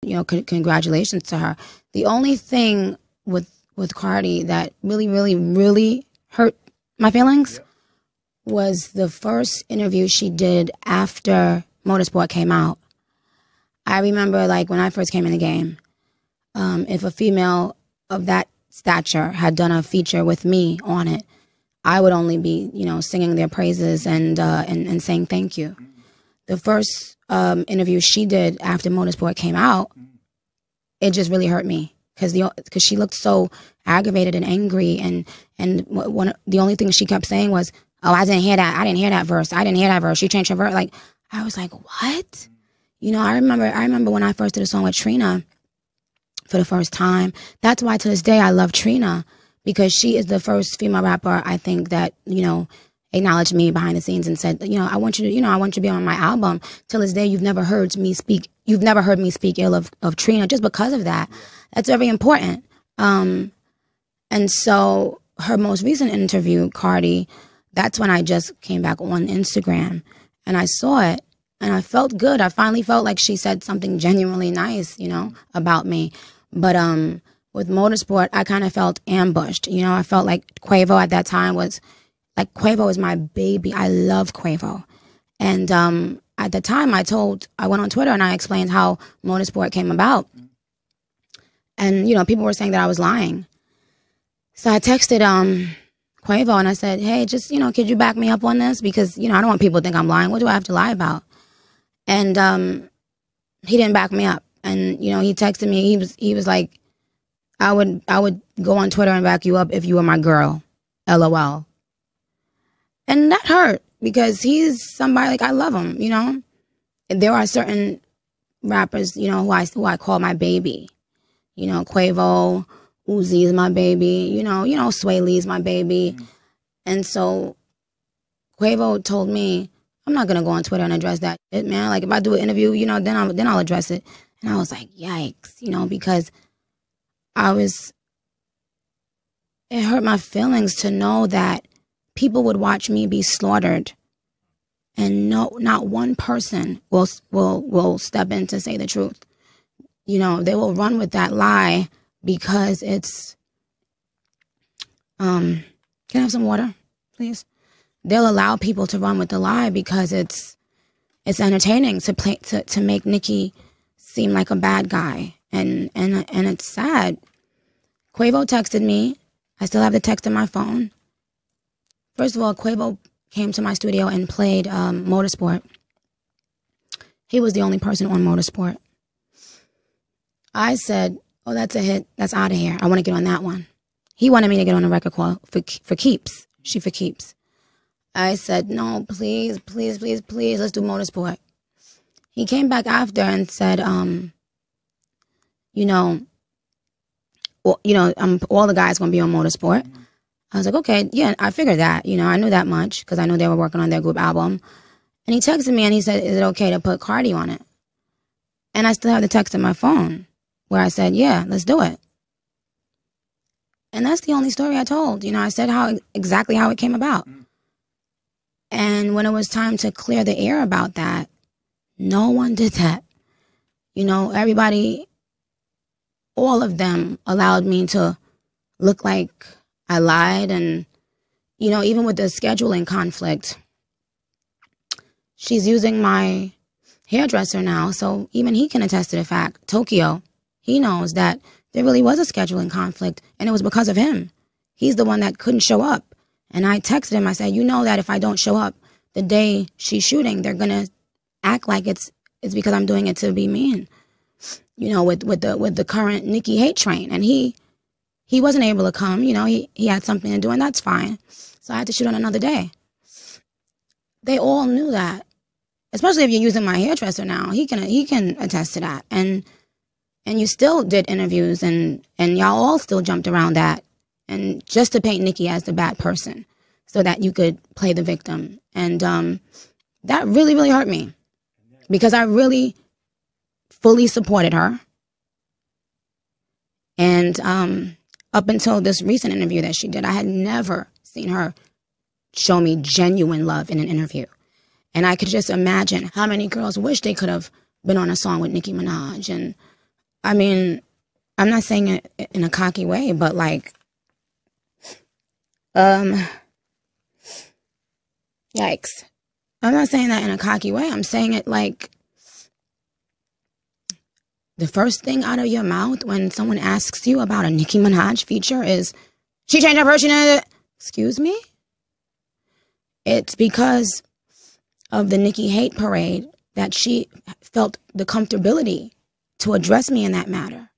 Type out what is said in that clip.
you know, congratulations to her. The only thing with Cardi that really hurt my feelings was the first interview she did after MotorSport came out. I remember, like, when I first came in the game, if a female of that stature had done a feature with me on it, I would only be, you know, singing their praises and saying thank you. The first interview she did after MotorSport came out, it just really hurt me because she looked so aggravated and angry, and the only thing she kept saying was, "Oh, I didn't hear that. I didn't hear that verse. I didn't hear that verse. She changed her verse." Like, I was like, what? You know, I remember when I first did a song with Trina for the first time. That's why to this day I love Trina, because she is the first female rapper I think that, you know, acknowledged me behind the scenes and said, you know, I want you to be on my album. Till this day, you've never heard me speak ill of Trina just because of that. That's very important. And so her most recent interview, Cardi, that's when I just came back on Instagram and I saw it and I felt good. I finally felt like she said something genuinely nice, you know, about me. But with MotorSport, I kind of felt ambushed. You know, I felt like Quavo at that time was like, Quavo is my baby. I love Quavo. And at the time I went on Twitter and I explained how MotorSport came about. And, you know, people were saying that I was lying. So I texted Quavo and I said, hey, just, you know, could you back me up on this? Because, you know, I don't want people to think I'm lying. What do I have to lie about? And he didn't back me up. And, you know, he texted me. He was like, I would go on Twitter and back you up if you were my girl. LOL. And that hurt because he's somebody, like, I love him, you know. There are certain rappers, you know, who I call my baby. You know, Quavo, Uzi is my baby. You know, Sway Lee's my baby. And so Quavo told me, I'm not going to go on Twitter and address that shit, man. Like, if I do an interview, you know, then I'll address it. And I was like, yikes, you know, because it hurt my feelings to know that people would watch me be slaughtered and not one person will step in to say the truth. You know, they will run with that lie because it's, can I have some water, please? They'll allow people to run with the lie because it's entertaining to make Nicki seem like a bad guy. And it's sad. Quavo texted me. I still have the text on my phone. First of all, Quavo came to my studio and played MotorSport. He was the only person on MotorSport. I said, oh, that's a hit. That's out of here. I want to get on that one. He wanted me to get on a record call for keeps. She for keeps. I said, no, please, please, please, please, let's do MotorSport. He came back after and said, all the guys going to be on MotorSport. I was like, okay, yeah, I figured that. You know, I knew that much because I knew they were working on their group album. And he texted me and he said, is it okay to put Cardi on it? And I still have the text on my phone where I said, yeah, let's do it. And that's the only story I told. You know, I said exactly how it came about. And when it was time to clear the air about that, no one did that. You know, everybody, all of them allowed me to look like I lied. And, you know, even with the scheduling conflict, she's using my hairdresser now. So even he can attest to the fact, Tokyo, he knows that there really was a scheduling conflict and it was because of him. He's the one that couldn't show up. And I texted him, I said, you know that if I don't show up the day she's shooting, they're going to act like it's because I'm doing it to be mean, you know, with the current Nicki hate train. And he wasn't able to come, you know, he had something to do, and that's fine. So I had to shoot on another day. They all knew that, especially if you're using my hairdresser now. He can attest to that. And you still did interviews, and y'all all still jumped around that, and just to paint Nicki as the bad person so that you could play the victim. And that really, really hurt me because I really fully supported her. And up until this recent interview that she did, I had never seen her show me genuine love in an interview. And I could just imagine how many girls wish they could have been on a song with Nicki Minaj and I mean, I'm not saying it in a cocky way, but like, yikes. I'm not saying that in a cocky way. I'm saying it like, the first thing out of your mouth when someone asks you about a Nicki Minaj feature is, she changed her version of it. Excuse me? It's because of the Nicki hate parade that she felt the comfortability to address me in that manner.